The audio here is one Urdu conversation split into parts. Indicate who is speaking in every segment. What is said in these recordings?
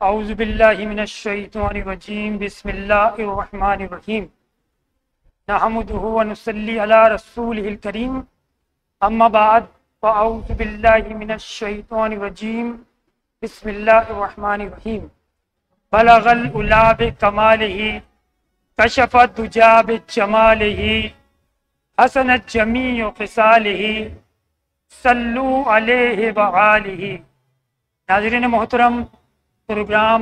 Speaker 1: اعوذ باللہ من الشیطان الرجیم بسم اللہ الرحمن الرحیم نحمده ونصلی علی رسولہ الکریم اما بعد فاعوذ باللہ من الشیطان الرجیم بسم اللہ الرحمن الرحیم بلغ العلا بکمالہ کشف الدجی بجمالہ حسنت جمیع خصالہ صلو علیہ وآلہ۔ ناظرین محترم، پروگرام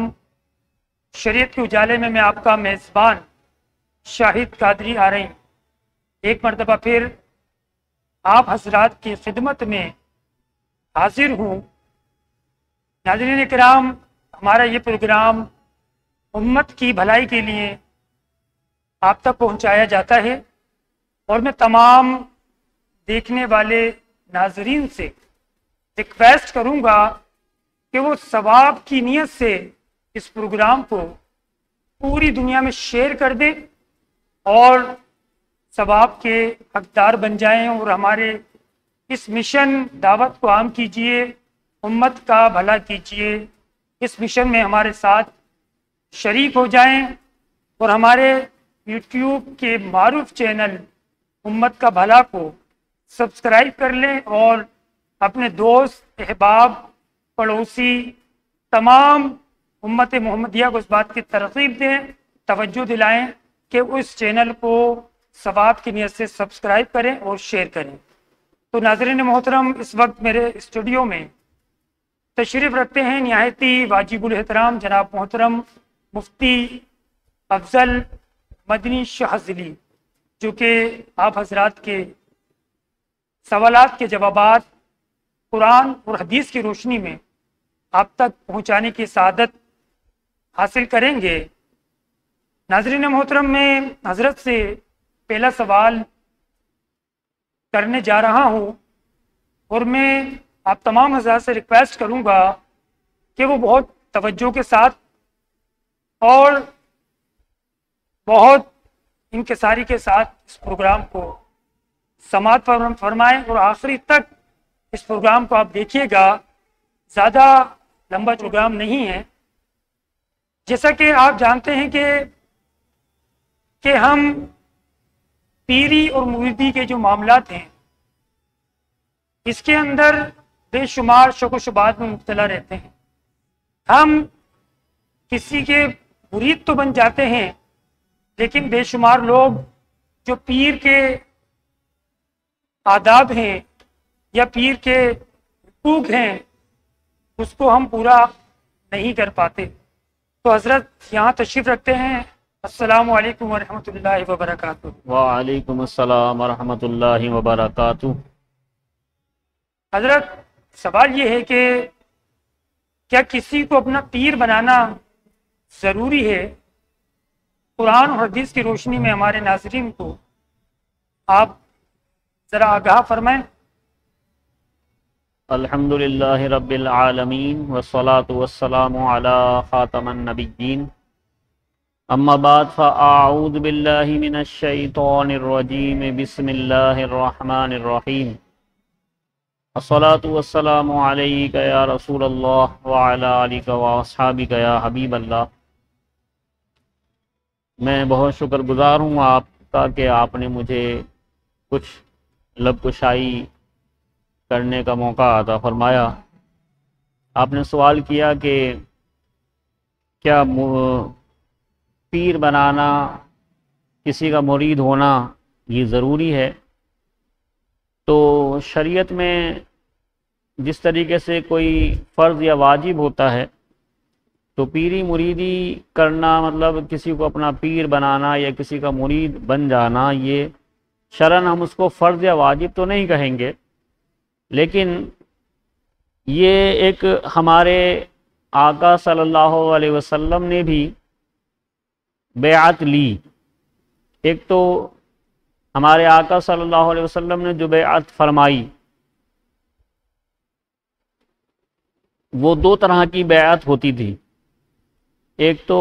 Speaker 1: شریعت کے اجالے میں آپ کا میزبان شاہد قادری آ رہے ہیں۔ ایک مرتبہ پھر آپ حضرات کی خدمت میں حاضر ہوں۔ ناظرین کرام، ہمارا یہ پروگرام امت کی بھلائی کے لیے آپ تک پہنچایا جاتا ہے، اور میں تمام دیکھنے والے ناظرین سے ریکویسٹ کروں گا کہ وہ ثواب کی نیت سے اس پروگرام کو پوری دنیا میں شیئر کر دیں اور ثواب کے حقدار بن جائیں، اور ہمارے اس مشن دعوت کو عام کیجیے، امت کا بھلا کیجیے۔ اس مشن میں ہمارے ساتھ شریک ہو جائیں اور ہمارے یوٹیوب کے معروف چینل امت کا بھلا کو سبسکرائب کر لیں، اور اپنے دوست، احباب، پڑوسی، تمام امت محمدیہ کو اس بات کی ترغیب دیں، توجہ دلائیں کہ اس چینل کو ثواب کی نیت سے سبسکرائب کریں اور شیئر کریں۔ تو ناظرین محترم، اس وقت میرے اسٹوڈیو میں تشریف رکھتے ہیں نہایتی واجب الاحترام جناب محترم مفتی افضل مدنی شاذلی، جو کہ آپ حضرات کے سوالات کے جوابات قرآن اور حدیث کی روشنی میں آپ تک پہنچانے کی سعادت حاصل کریں گے۔ ناظرین محترم، میں حضرت سے پہلا سوال کرنے جا رہا ہوں، اور میں آپ تمام حضرات سے ریکویسٹ کروں گا کہ وہ بہت توجہ کے ساتھ اور بہت انکساری کے ساتھ اس پروگرام کو سماعت فرمائیں، اور آخری تک اس پروگرام کو آپ دیکھیے گا۔ زیادہ لمبا پروگرام نہیں ہے۔ جیسا کہ آپ جانتے ہیں کہ ہم پیری اور مریدی کے جو معاملات ہیں، اس کے اندر بے شمار شک و شبہات میں مبتلا رہتے ہیں۔ ہم کسی کے مرید تو بن جاتے ہیں، لیکن بے شمار لوگ جو پیر کے آداب ہیں یا پیر کے حقوق ہیں، اس کو ہم پورا نہیں کر پاتے۔ تو حضرت یہاں تشریف رکھتے ہیں۔ السلام علیکم ورحمۃ اللہ وبرکاتہ۔
Speaker 2: وعلیکم السلام ورحمۃ اللہ وبرکاتہ۔
Speaker 1: حضرت، سوال یہ ہے کہ کیا کسی کو اپنا پیر بنانا ضروری ہے؟ قرآن اور حدیث کی روشنی میں ہمارے ناظرین کو آپ ذرا آگاہ فرمائیں۔
Speaker 2: الحمدللہ رب العالمین والصلاة والسلام علی خاتم النبیین، اما بعد فاعوذ باللہ من الشیطان الرجیم، بسم اللہ الرحمن الرحیم، الصلاة والسلام علیک یا رسول اللہ وعلی آلک واصحابک یا حبیب اللہ۔ میں بہت شکر گزار ہوں آپ کا کہ آپ نے مجھے کچھ لب کشائی کرنے کا موقع عطا فرمایا۔ آپ نے سوال کیا کہ کیا پیر بنانا، کسی کا مرید ہونا یہ ضروری ہے؟ تو شریعت میں جس طریقے سے کوئی فرض یا واجب ہوتا ہے، تو پیری مریدی کرنا، مطلب کسی کو اپنا پیر بنانا یا کسی کا مرید بن جانا، یہ شرعاً ہم اس کو فرض یا واجب تو نہیں کہیں گے، لیکن یہ ایک ہمارے آقا صلی اللہ علیہ وسلم نے بھی بیعت لی۔ ایک تو ہمارے آقا صلی اللہ علیہ وسلم نے جو بیعت فرمائی، وہ دو طرح کی بیعت ہوتی تھی۔ ایک تو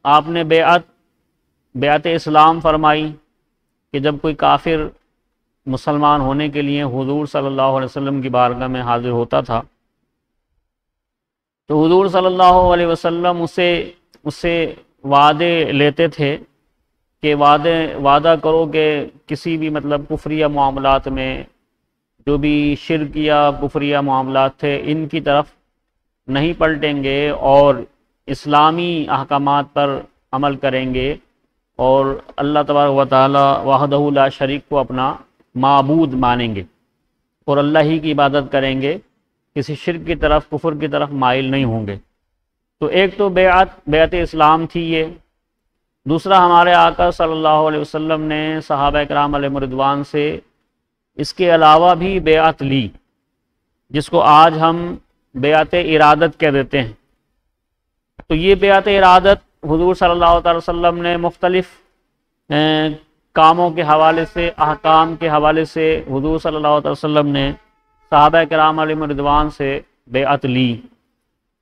Speaker 2: آپ نے بیعت اسلام فرمائی کہ جب کوئی کافر مسلمان ہونے کے لیے حضور صلی اللہ علیہ وسلم کی بارگاہ میں حاضر ہوتا تھا، تو حضور صلی اللہ علیہ وسلم اسے وعدے لیتے تھے کہ وعدہ کرو کہ کسی بھی مطلب کفریہ معاملات میں جو بھی شرک یا کفریہ معاملات تھے ان کی طرف نہیں پلٹیں گے اور اسلامی احکامات پر عمل کریں گے اور اللہ تبارک و تعالی وحدہ لا شریک کو اپنا معبود مانیں گے اور اللہ ہی کی عبادت کریں گے، کسی شرک کی طرف کفر کی طرف مائل نہیں ہوں گے۔ تو ایک تو بیعت اسلام تھی یہ، دوسرا ہمارے آقا صلی اللہ علیہ وسلم نے صحابہ کرام علیہ رضوان سے اس کے علاوہ بھی بیعت لی، جس کو آج ہم بیعت ارادت کہہ دیتے ہیں۔ تو یہ بیعت ارادت حضور صلی اللہ علیہ وسلم نے مختلف کاموں کے حوالے سے، احکام کے حوالے سے حضور صلی اللہ علیہ وسلم نے صحابہ کرام علیہ رضوان سے بیعت لی۔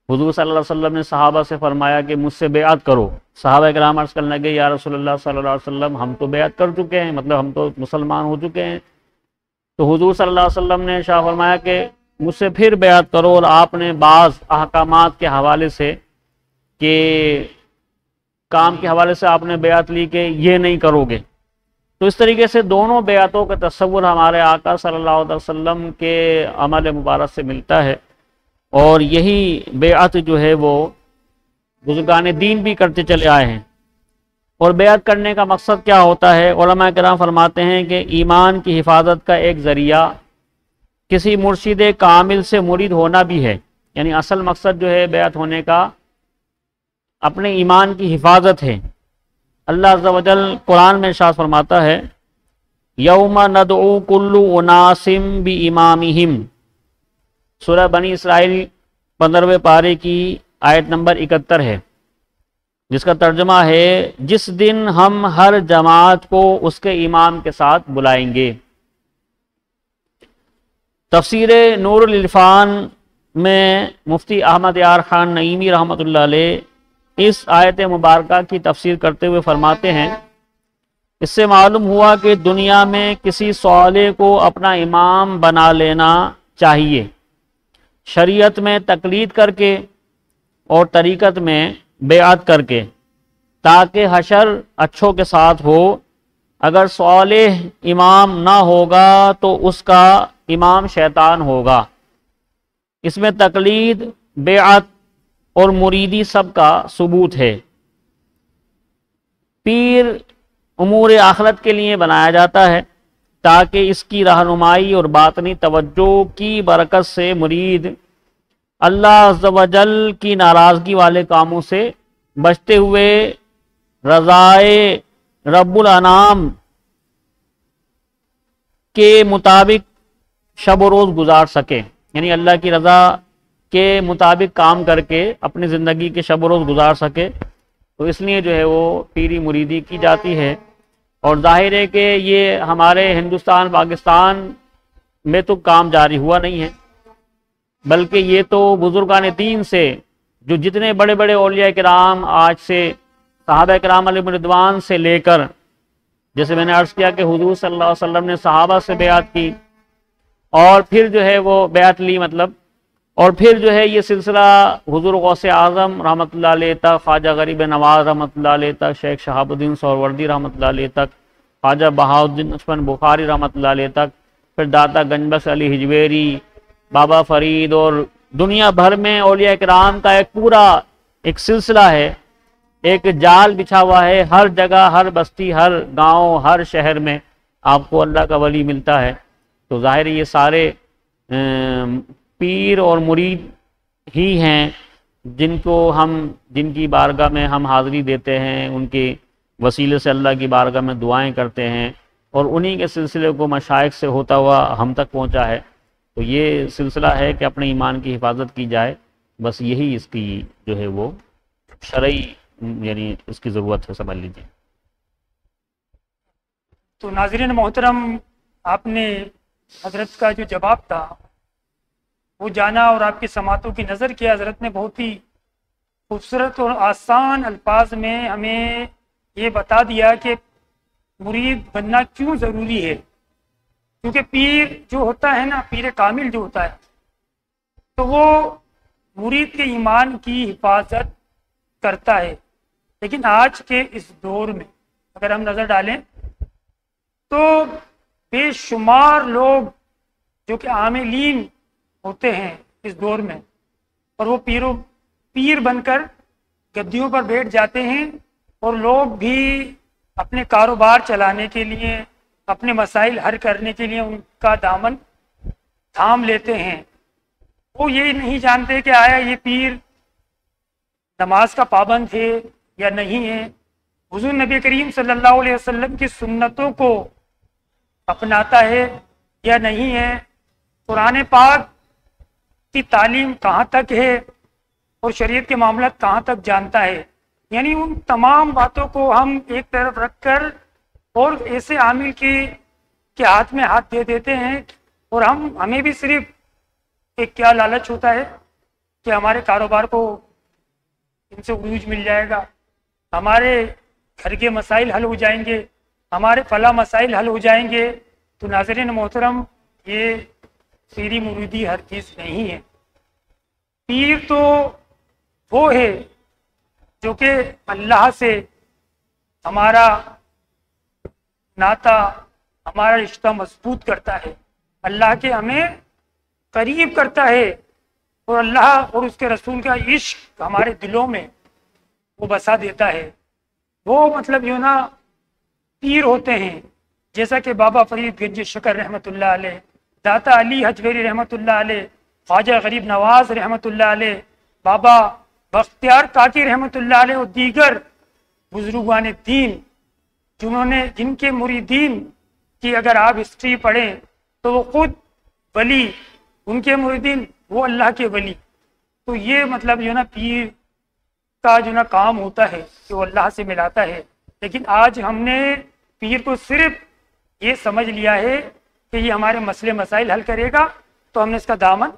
Speaker 2: حضور صلی اللہ علیہ وسلم نے صحابہ سے فرمایا کہ مجھ سے بیعت کرو۔ صحابہ کرام عرض کرنے لگے یا رسول اللہ صلی اللہ علیہ وسلم ہم تو بیعت کر چکے ہیں، مطلب ہم تو مسلمان ہو چکے ہیں۔ تو حضور صلی اللہ علیہ وسلم نے ارشاد فرمایا کہ مجھ سے پھر بیعت کرو، اور آپ نے بعض احکامات کے حوالے سے کہ کام کے حوالے سے آپ نے بیعت لی کہ یہ نہیں کرو گے۔ تو اس طریقے سے دونوں بیعتوں کا تصور ہمارے آقا صلی اللہ علیہ وسلم کے عمل مبارک سے ملتا ہے، اور یہی بیعت جو ہے وہ بزرگان دین بھی کرتے چلے آئے ہیں۔ اور بیعت کرنے کا مقصد کیا ہوتا ہے؟ علماء کرام فرماتے ہیں کہ ایمان کی حفاظت کا ایک ذریعہ کسی مرشد کامل سے مرید ہونا بھی ہے، یعنی اصل مقصد جو ہے بیعت ہونے کا اپنے ایمان کی حفاظت ہے۔ اللہ عز و جل قرآن میں ارشاد فرماتا ہے یوم ندعو کل اناس بامامہم، سورہ بنی اسرائیل 15ویں پارے کی آیت نمبر 71 ہے، جس کا ترجمہ ہے جس دن ہم ہر جماعت کو اس کے امام کے ساتھ بلائیں گے۔ تفسیر نور العرفان میں مفتی احمد یار خان نعیمی رحمۃ اللہ علیہ اس آیت مبارکہ کی تفسیر کرتے ہوئے فرماتے ہیں اس سے معلوم ہوا کہ دنیا میں کسی صالح کو اپنا امام بنا لینا چاہیے، شریعت میں تقلید کر کے اور طریقت میں بیعت کر کے، تاکہ حشر اچھوں کے ساتھ ہو۔ اگر صالح امام نہ ہوگا تو اس کا امام شیطان ہوگا۔ اس میں تقلید، بیعت اور مریدی سب کا ثبوت ہے۔ پیر امور آخرت کے لیے بنایا جاتا ہے تاکہ اس کی رہنمائی اور باطنی توجہ کی برکت سے مرید اللہ عز و جل کی ناراضگی والے کاموں سے بچتے ہوئے رضائے رب الانام کے مطابق شب و روز گزار سکے، یعنی اللہ کی رضا کے مطابق کام کر کے اپنی زندگی کے شب و روز گزار سکے۔ تو اس لیے جو ہے وہ پیری مریدی کی جاتی ہے۔ اور ظاہر ہے کہ یہ ہمارے ہندوستان پاکستان میں تو کام جاری ہوا نہیں ہے، بلکہ یہ تو بزرگان دین سے جو جتنے بڑے بڑے اولیاء کرام آج سے صحابہ کرام علیہ رضوان سے لے کر، جیسے میں نے عرض کیا کہ حضور صلی اللہ علیہ وسلم نے صحابہ سے بیعت کی اور پھر جو ہے وہ بیعت لی، مطلب اور پھر جو ہے یہ سلسلہ حضور غوث اعظم رحمۃ اللہ علیہ تک، خواجہ غریب نواز رحمۃ اللہ علیہ تک، شیخ شہاب الدین سہروردی رحمۃ اللہ علیہ تک، خواجہ بہاؤالدین اچمن بخاری رحمۃ اللہ علیہ تک، پھر داتا گنج بخش علی ہجویری، بابا فرید، اور دنیا بھر میں اولیاء کرام کا ایک پورا ایک سلسلہ ہے، ایک جال بچھا ہوا ہے۔ ہر جگہ، ہر بستی، ہر گاؤں، ہر شہر میں آپ کو اللہ کا ولی ملتا ہے۔ تو ظاہر یہ سارے پیر اور مرید ہی ہیں جن کی بارگاہ میں ہم حاضری دیتے ہیں، ان کے وسیلے سے اللہ کی بارگاہ میں دعائیں کرتے ہیں، اور انہی کے سلسلے کو مشائخ سے ہوتا ہوا ہم تک پہنچا ہے۔ تو یہ سلسلہ ہے کہ اپنے ایمان کی حفاظت کی جائے، بس یہی اس کی جو ہے وہ شرعی یعنی اس کی ضرورت ہے، سمجھ لیجیے۔
Speaker 1: تو ناظرین محترم، آپ نے حضرت کا جو جواب تھا وہ جانا اور آپ کی سماعتوں کی نظر کیا۔ حضرت نے بہت ہی خوبصورت اور آسان الفاظ میں ہمیں یہ بتا دیا کہ مرید بننا کیوں ضروری ہے، کیونکہ پیر جو ہوتا ہے نا، پیر کامل جو ہوتا ہے، تو وہ مرید کے ایمان کی حفاظت کرتا ہے، لیکن آج کے اس دور میں اگر ہم نظر ڈالیں تو بے شمار لوگ جو کہ عاملین ہوتے ہیں اس دور میں، اور وہ پیر بن کر گدیوں پر بیٹھ جاتے ہیں، اور لوگ بھی اپنے کاروبار چلانے کے لیے، اپنے مسائل حل کرنے کے لیے ان کا دامن تھام لیتے ہیں۔ وہ یہ نہیں جانتے کہ آیا یہ پیر نماز کا پابند ہے یا نہیں ہے، حضور نبی کریم صلی اللہ علیہ وسلم کی سنتوں کو اپناتا ہے یا نہیں ہے، قرآن پاک کی تعلیم کہاں تک ہے اور شریعت کے معاملات کہاں تک جانتا ہے۔ یعنی ان تمام باتوں کو ہم ایک طرف رکھ کر اور ایسے عامل کے ہاتھ میں ہاتھ دے دیتے ہیں، اور ہمیں بھی صرف ایک کیا لالچ ہوتا ہے کہ ہمارے کاروبار کو ان سے عروج مل جائے گا، ہمارے گھر کے مسائل حل ہو جائیں گے، ہمارے فلاں مسائل حل ہو جائیں گے۔ تو ناظرین محترم، یہ پیری مریدی ہر چیز نہیں ہے۔ پیر تو وہ ہے جو کہ اللہ سے ہمارا ناطہ، ہمارا رشتہ مضبوط کرتا ہے، اللہ کے ہمیں قریب کرتا ہے، اور اللہ اور اس کے رسول کا عشق ہمارے دلوں میں وہ بسا دیتا ہے۔ وہ مطلب یوں نا پیر ہوتے ہیں، جیسا کہ بابا فرید گنج شکر رحمۃ اللہ علیہ، داتا علی حجویری رحمۃ اللہ علیہ، خواجہ غریب نواز رحمۃ اللہ علیہ، بابا بختیار کاکی رحمۃ اللہ علیہ، اور دیگر بزرگان دین جن کے مریدین کی اگر آپ ہسٹری پڑھیں تو وہ خود ولی، ان کے مریدین وہ اللہ کے ولی۔ تو یہ مطلب جو نا پیر کا جو نا کام ہوتا ہے کہ وہ اللہ سے ملاتا ہے، لیکن آج ہم نے پیر کو صرف یہ سمجھ لیا ہے کہ یہ ہمارے مسئلے مسائل حل کرے گا، تو ہم نے اس کا دامن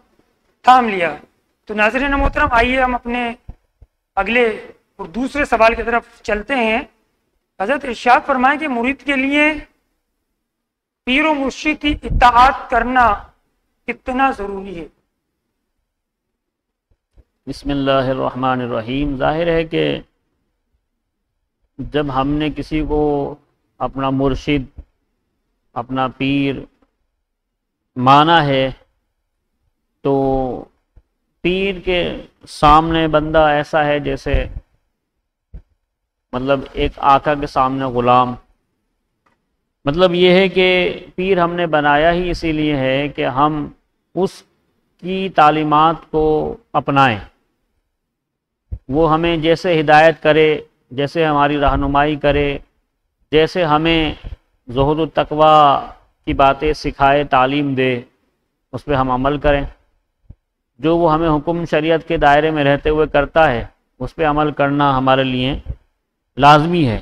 Speaker 1: تھام لیا۔ تو ناظرین محترم، آئیے ہم اپنے اگلے اور دوسرے سوال کی طرف چلتے ہیں۔ حضرت ارشاد فرمائیں کہ مرید کے لیے پیر و مرشد کی اطاعت کرنا کتنا ضروری ہے؟
Speaker 2: بسم اللہ الرحمن الرحیم۔ ظاہر ہے کہ جب ہم نے کسی کو اپنا مرشد، اپنا پیر مانا ہے، تو پیر کے سامنے بندہ ایسا ہے جیسے مطلب ایک آقا کے سامنے غلام۔ مطلب یہ ہے کہ پیر ہم نے بنایا ہی اسی لیے ہے کہ ہم اس کی تعلیمات کو اپنائیں، وہ ہمیں جیسے ہدایت کرے، جیسے ہماری رہنمائی کرے، جیسے ہمیں زہد و تقوی کی باتیں سکھائے، تعلیم دے، اس پہ ہم عمل کریں۔ جو وہ ہمیں حکم شریعت کے دائرے میں رہتے ہوئے کرتا ہے، اس پہ عمل کرنا ہمارے لیے لازمی ہے۔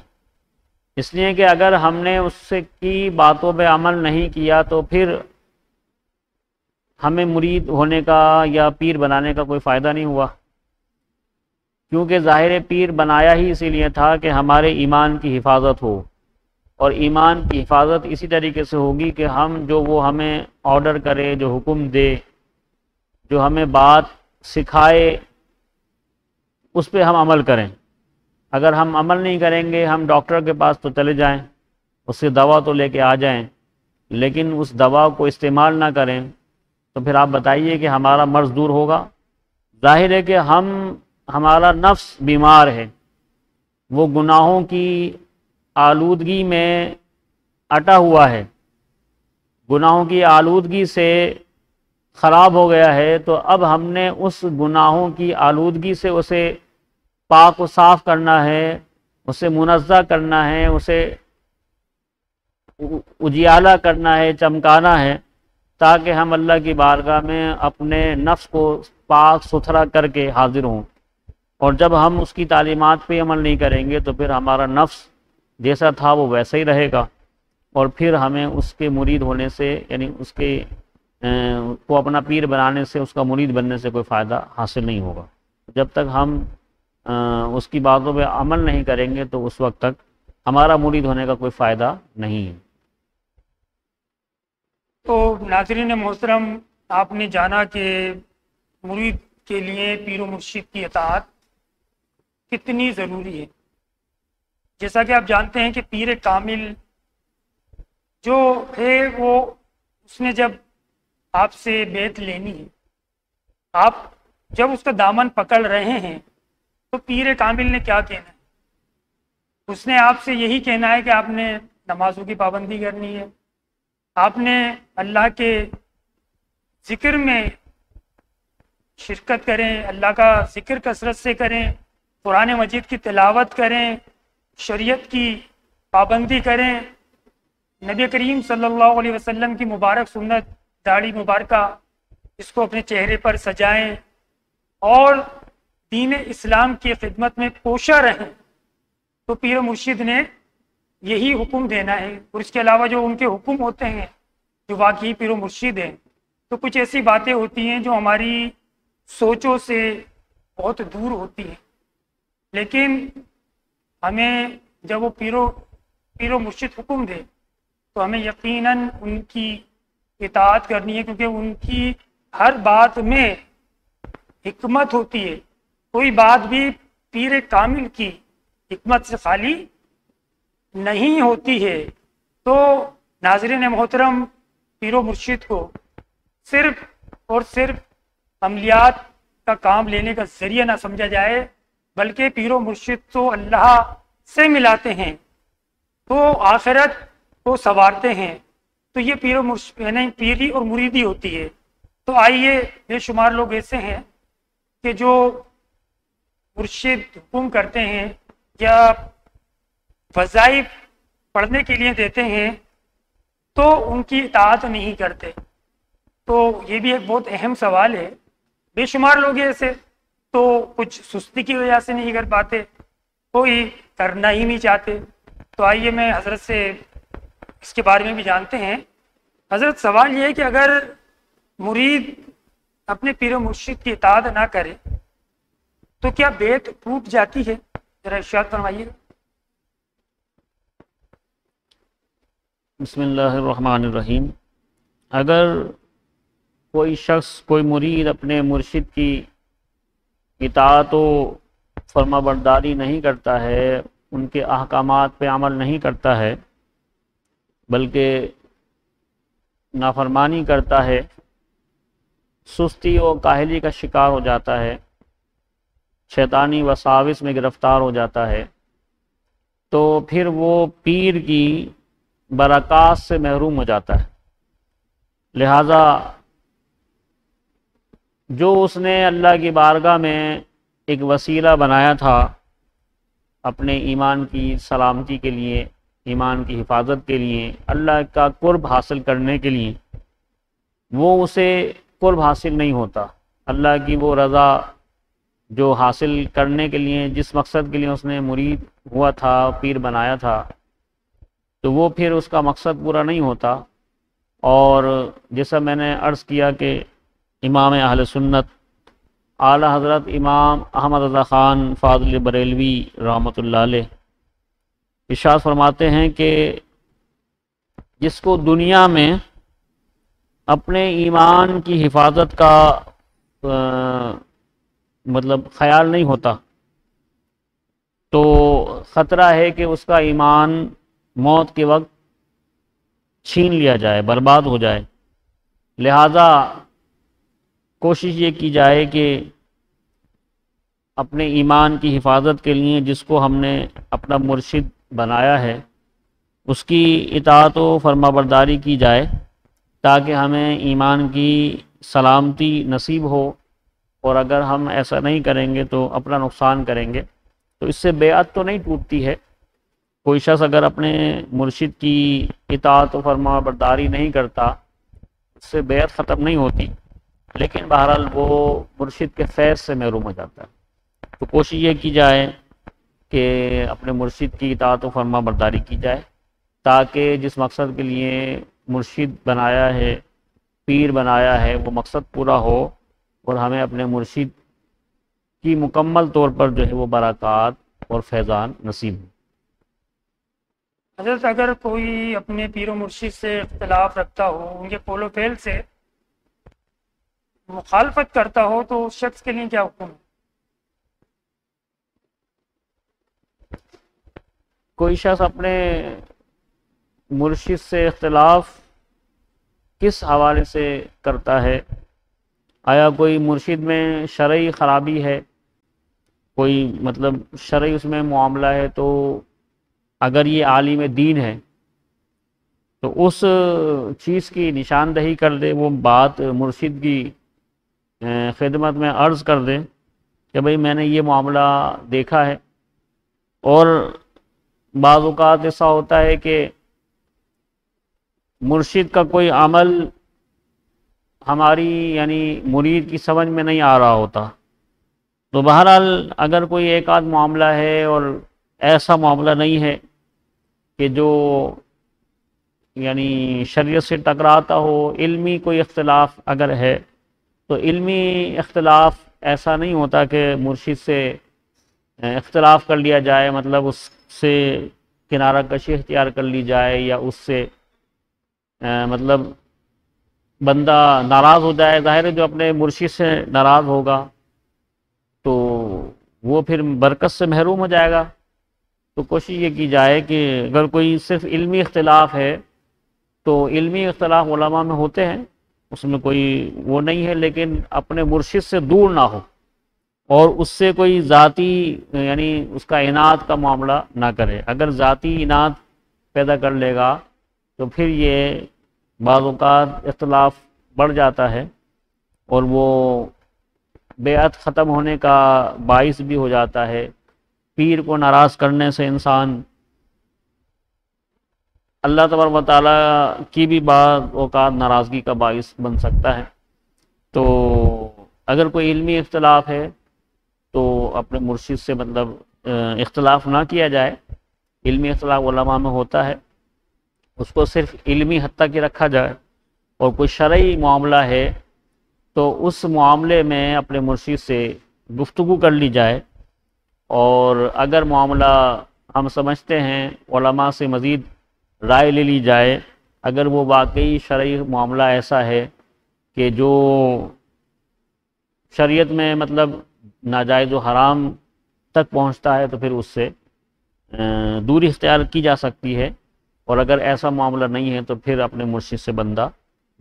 Speaker 2: اس لیے کہ اگر ہم نے اس سے کی باتوں پہ عمل نہیں کیا تو پھر ہمیں مرید ہونے کا یا پیر بنانے کا کوئی فائدہ نہیں ہوا، کیونکہ ظاہر پیر بنایا ہی اسی لیے تھا کہ ہمارے ایمان کی حفاظت ہو، اور ایمان کی حفاظت اسی طریقے سے ہوگی کہ ہم جو وہ ہمیں آرڈر کرے، جو حکم دے، جو ہمیں بات سکھائے، اس پہ ہم عمل کریں۔ اگر ہم عمل نہیں کریں گے، ہم ڈاکٹر کے پاس تو چلے جائیں، اس سے دوا تو لے کے آ جائیں، لیکن اس دوا کو استعمال نہ کریں، تو پھر آپ بتائیے کہ ہمارا مرض دور ہوگا؟ ظاہر ہے کہ ہمارا نفس بیمار ہے، وہ گناہوں کی آلودگی میں اٹا ہوا ہے، گناہوں کی آلودگی سے خراب ہو گیا ہے۔ تو اب ہم نے اس گناہوں کی آلودگی سے اسے پاک و صاف کرنا ہے، اسے منزہ کرنا ہے، اسے اجیالہ کرنا ہے، چمکانا ہے، تاکہ ہم اللہ کی بارگاہ میں اپنے نفس کو پاک ستھرا کر کے حاضر ہوں۔ اور جب ہم اس کی تعلیمات پہ عمل نہیں کریں گے تو پھر ہمارا نفس جیسا تھا وہ ویسا ہی رہے گا، اور پھر ہمیں اس کے مرید ہونے سے، یعنی اس کے کو اپنا پیر بنانے سے، اس کا مرید بننے سے کوئی فائدہ حاصل نہیں ہوگا۔ جب تک ہم اس کی باتوں پہ عمل نہیں کریں گے تو اس وقت تک ہمارا مرید ہونے کا کوئی فائدہ نہیں ہے۔
Speaker 1: تو ناظرین محترم، آپ نے جانا کہ مرید کے لیے پیر و مرشد کی اطاعت کتنی ضروری ہے۔ جیسا کہ آپ جانتے ہیں کہ پیر کامل جو ہے وہ اس نے جب آپ سے بیعت لینی ہے، آپ جب اس کا دامن پکڑ رہے ہیں تو پیر کامل نے کیا کہنا ہے؟ اس نے آپ سے یہی کہنا ہے کہ آپ نے نمازوں کی پابندی کرنی ہے، آپ نے اللہ کے ذکر میں شرکت کریں، اللہ کا ذکر کثرت سے کریں، قرآن مجید کی تلاوت کریں، شریعت کی پابندی کریں، نبی کریم صلی اللہ علیہ وسلم کی مبارک سنت داڑھی مبارکہ اس کو اپنے چہرے پر سجائیں اور دین اسلام کی خدمت میں کوشاں رہیں۔ تو پیر مرشد نے یہی حکم دینا ہے، اور اس کے علاوہ جو ان کے حکم ہوتے ہیں جو واقعی پیر و مرشد ہیں، تو کچھ ایسی باتیں ہوتی ہیں جو ہماری سوچوں سے بہت دور ہوتی ہیں، لیکن ہمیں جب وہ پیر و مرشد حکم دے تو ہمیں یقیناً ان کی اطاعت کرنی ہے، کیونکہ ان کی ہر بات میں حکمت ہوتی ہے، کوئی بات بھی پیر کامل کی حکمت سے خالی نہیں ہوتی ہے۔ تو ناظرین محترم، پیر و مرشد کو صرف اور صرف عملیات کا کام لینے کا ذریعہ نہ سمجھا جائے، بلکہ پیر و مرشد تو اللہ سے ملاتے ہیں، تو آخرت کو سنوارتے ہیں، تو یہ پیر و مرشد یعنی پیری اور مریدی ہوتی ہے۔ تو آئیے، بے شمار لوگ ایسے ہیں کہ جو مرشد حکم کرتے ہیں یا وظائف پڑھنے کے لیے دیتے ہیں تو ان کی اطاعت نہیں کرتے۔ تو یہ بھی ایک بہت اہم سوال ہے۔ بے شمار لوگ ایسے تو کچھ سستی کی وجہ سے نہیں کر پاتے، کوئی کرنا ہی نہیں چاہتے۔ تو آئیے میں حضرت سے اس کے بارے میں بھی جانتے ہیں۔ حضرت، سوال یہ ہے کہ اگر مرید اپنے پیر و مرشد کی اطاعت نہ کرے تو کیا بیعت ٹوٹ جاتی ہے؟ ذرا ارشاد فرمائیے۔
Speaker 2: بسم اللہ الرحمن الرحیم۔ اگر کوئی شخص، کوئی مرید اپنے مرشد کی اطاعت و فرما برداری نہیں کرتا ہے، ان کے احکامات پہ عمل نہیں کرتا ہے، بلکہ نافرمانی کرتا ہے، سستی و کاہلی کا شکار ہو جاتا ہے، شیطانی وساوس میں گرفتار ہو جاتا ہے، تو پھر وہ پیر کی برکات سے محروم ہو جاتا ہے۔ لہذا جو اس نے اللہ کی بارگاہ میں ایک وسیلہ بنایا تھا اپنے ایمان کی سلامتی کے لیے، ایمان کی حفاظت کے لیے، اللہ کا قرب حاصل کرنے کے لیے، وہ اسے قرب حاصل نہیں ہوتا۔ اللہ کی وہ رضا جو حاصل کرنے کے لیے، جس مقصد کے لیے اس نے مرید ہوا تھا، پیر بنایا تھا، تو وہ پھر اس کا مقصد پورا نہیں ہوتا۔ اور جیسا میں نے عرض کیا کہ امام اہل سنت اعلیٰ حضرت امام احمد رضا خان فاضل بریلوی رحمۃ اللہ علیہ ارشاد فرماتے ہیں کہ جس کو دنیا میں اپنے ایمان کی حفاظت کا مطلب خیال نہیں ہوتا، تو خطرہ ہے کہ اس کا ایمان موت کے وقت چھین لیا جائے، برباد ہو جائے۔ لہذا کوشش یہ کی جائے کہ اپنے ایمان کی حفاظت کے لیے جس کو ہم نے اپنا مرشد بنایا ہے، اس کی اطاعت و فرما برداری کی جائے، تاکہ ہمیں ایمان کی سلامتی نصیب ہو۔ اور اگر ہم ایسا نہیں کریں گے تو اپنا نقصان کریں گے۔ تو اس سے بیعت تو نہیں ٹوٹتی ہے۔ کوئی شخص اگر اپنے مرشد کی اطاعت و فرما برداری نہیں کرتا، اس سے بیعت ختم نہیں ہوتی، لیکن بہرحال وہ مرشد کے فیض سے محروم ہو جاتا ہے۔ تو کوشش یہ کی جائے کہ اپنے مرشد کی اطاعت و فرما برداری کی جائے، تاکہ جس مقصد کے لیے مرشد بنایا ہے، پیر بنایا ہے، وہ مقصد پورا ہو اور ہمیں اپنے مرشد کی مکمل طور پر جو ہے وہ برکات اور فیضان نصیب ہو۔
Speaker 1: حضرت، اگر کوئی اپنے پیر و مرشد سے اختلاف رکھتا ہو، ان کے قول و فعل سے، مخالفت کرتا ہو تو اس شخص کے لیے کیا حکم ہے؟
Speaker 2: کوئی شخص اپنے مرشد سے اختلاف کس حوالے سے کرتا ہے؟ آیا کوئی مرشد میں شرعی خرابی ہے، کوئی مطلب شرعی اس میں معاملہ ہے، تو اگر یہ عالم دین ہے تو اس چیز کی نشاندہی کر دے، وہ بات مرشد کی خدمت میں عرض کر دے کہ بھئی میں نے یہ معاملہ دیکھا ہے۔ اور بعض اوقات ایسا ہوتا ہے کہ مرشد کا کوئی عمل ہماری یعنی مرید کی سمجھ میں نہیں آ رہا ہوتا، تو بہرحال اگر کوئی ایک آدھ معاملہ ہے اور ایسا معاملہ نہیں ہے کہ جو یعنی شریعت سے ٹکراتا ہو، علمی کوئی اختلاف اگر ہے تو علمی اختلاف ایسا نہیں ہوتا کہ مرشد سے اختلاف کر لیا جائے، مطلب اس سے کنارہ کشی اختیار کر لی جائے، یا اس سے مطلب بندہ ناراض ہو جائے۔ ظاہر ہے جو اپنے مرشد سے ناراض ہوگا تو وہ پھر برکت سے محروم ہو جائے گا۔ تو کوشش یہ کی جائے کہ اگر کوئی صرف علمی اختلاف ہے تو علمی اختلاف علماء میں ہوتے ہیں، اس میں کوئی وہ نہیں ہے، لیکن اپنے مرشد سے دور نہ ہو اور اس سے کوئی ذاتی یعنی اس کا عناد کا معاملہ نہ کرے۔ اگر ذاتی عناد پیدا کر لے گا تو پھر یہ بعض اوقات اختلاف بڑھ جاتا ہے اور وہ بیعت ختم ہونے کا باعث بھی ہو جاتا ہے۔ پیر کو ناراض کرنے سے انسان اللہ تبارک و تعالیٰ کی بھی بعض اوقات ناراضگی کا باعث بن سکتا ہے۔ تو اگر کوئی علمی اختلاف ہے تو اپنے مرشد سے مطلب اختلاف نہ کیا جائے۔ علمی اختلاف علماء میں ہوتا ہے، اس کو صرف علمی حد تک ہی رکھا جائے، اور کوئی شرعی معاملہ ہے تو اس معاملے میں اپنے مرشد سے گفتگو کر لی جائے، اور اگر معاملہ ہم سمجھتے ہیں علماء سے مزید رائے لے لی جائے۔ اگر وہ واقعی شرعی معاملہ ایسا ہے کہ جو شریعت میں مطلب ناجائز و حرام تک پہنچتا ہے تو پھر اس سے دوری اختیار کی جا سکتی ہے، اور اگر ایسا معاملہ نہیں ہے تو پھر اپنے مرشد سے بندہ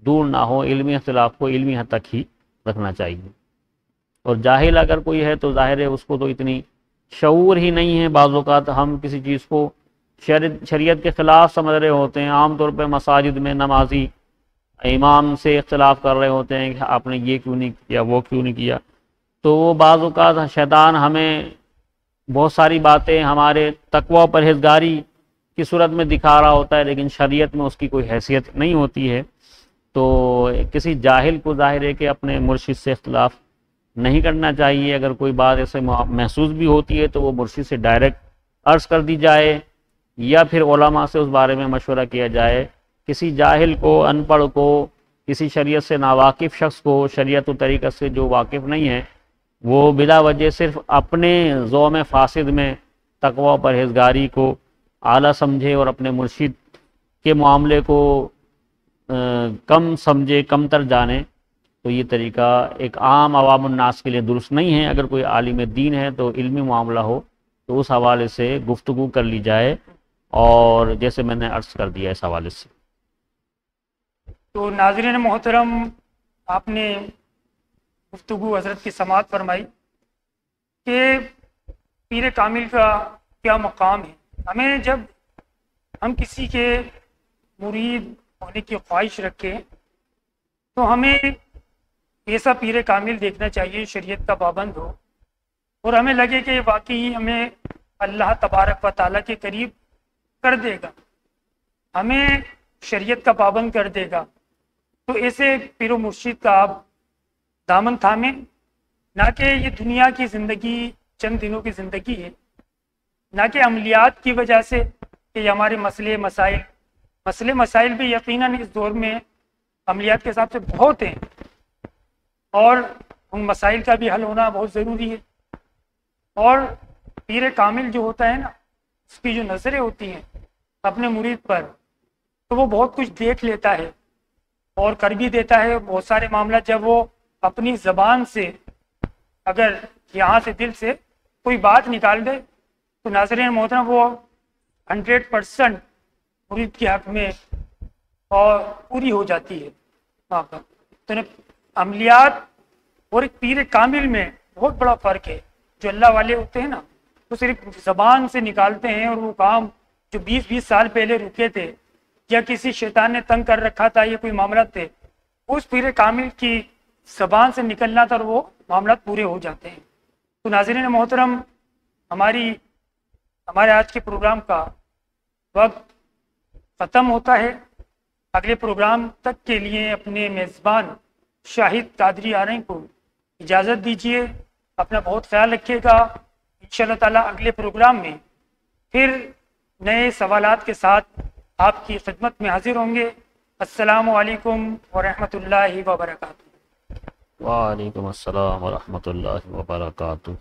Speaker 2: دور نہ ہو۔ علمی اختلاف کو علمی حد تک ہی رکھنا چاہیے، اور جاہل اگر کوئی ہے تو ظاہر ہے اس کو تو اتنی شعور ہی نہیں ہے۔ بعض اوقات ہم کسی چیز کو شریعت کے خلاف سمجھ رہے ہوتے ہیں، عام طور پہ مساجد میں نمازی امام سے اختلاف کر رہے ہوتے ہیں کہ آپ نے یہ کیوں نہیں کیا، وہ کیوں نہیں کیا، تو وہ بعض اوقات شیطان ہمیں بہت ساری باتیں ہمارے تقوی و پرہیزگاری کی صورت میں دکھا رہا ہوتا ہے، لیکن شریعت میں اس کی کوئی حیثیت نہیں ہوتی ہے۔ تو کسی جاہل کو ظاہر ہے کہ اپنے مرشد سے اختلاف نہیں کرنا چاہیے۔ اگر کوئی بات ایسے محسوس بھی ہوتی ہے تو وہ مرشد سے ڈائریکٹ عرض کر دی جائے، یا پھر علماء سے اس بارے میں مشورہ کیا جائے۔ کسی جاہل کو، ان پڑھ کو، کسی شریعت سے ناواقف شخص کو، شریعت و طریقت سے جو واقف نہیں ہے، وہ بلا وجہ صرف اپنے ذوم فاسد میں تقوی و پرہیزگاری کو اعلیٰ سمجھے اور اپنے مرشد کے معاملے کو کم سمجھے، کم تر جانے، تو یہ طریقہ ایک عام عوام الناس کے لیے درست نہیں ہے۔ اگر کوئی عالم دین ہے تو علمی معاملہ ہو تو اس حوالے سے گفتگو کر لی جائے، اور جیسے میں نے عرض کر دیا اس حوالے سے۔
Speaker 1: تو ناظرین محترم، آپ نے گفتگو حضرت کی سماعت فرمائی کہ پیر کامل کا کیا مقام ہے۔ ہمیں جب ہم کسی کے مرید ہونے کی خواہش رکھیں تو ہمیں ایسا پیر کامل دیکھنا چاہیے شریعت کا پابند ہو، اور ہمیں لگے کہ واقعی ہمیں اللہ تبارک و تعالیٰ کے قریب کر دے گا، ہمیں شریعت کا پابند کر دے گا۔ تو ایسے پیر و مرشد کا آپ دامن تھامیں، نہ کہ یہ دنیا کی زندگی چند دنوں کی زندگی ہے، نہ کہ عملیات کی وجہ سے کہ یہ ہمارے مسئلے مسائل بھی یقیناً اس دور میں عملیات کے حساب سے بہت ہیں، اور ان مسائل کا بھی حل ہونا بہت ضروری ہے۔ اور پیر کامل جو ہوتا ہے نا، اس کی جو نظریں ہوتی ہیں اپنے مرید پر، تو وہ بہت کچھ دیکھ لیتا ہے اور کر بھی دیتا ہے۔ بہت سارے معاملات جب وہ اپنی زبان سے اگر یہاں سے دل سے کوئی بات نکال دے تو ناظرین محترم وہ 100% مرید کے حق میں اور پوری ہو جاتی ہے وہاں پر۔ تو عملیات اور ایک پیر کامل میں بہت بڑا فرق ہے۔ جو اللہ والے ہوتے ہیں نا وہ صرف زبان سے نکالتے ہیں، اور وہ کام جو 20 سال پہلے رکے تھے یا کسی شیطان نے تنگ کر رکھا تھا یا کوئی معاملات تھے، اس پیر کامل کی زبان سے نکلنا تھا اور وہ معاملات پورے ہو جاتے ہیں۔ تو ناظرین محترم، ہمارے آج کے پروگرام کا وقت ختم ہوتا ہے۔ اگلے پروگرام تک کے لیے اپنے میزبان شاہد قادری آرین کو اجازت دیجیے۔ اپنا بہت خیال رکھیے گا۔ انشاءاللہ تعالی اگلے پروگرام میں پھر نئے سوالات کے ساتھ آپ کی خدمت میں حاضر ہوں گے۔ السلام علیکم ورحمۃ اللہ وبرکاتہ۔
Speaker 2: وعلیکم السلام ورحمۃ اللہ وبرکاتہ۔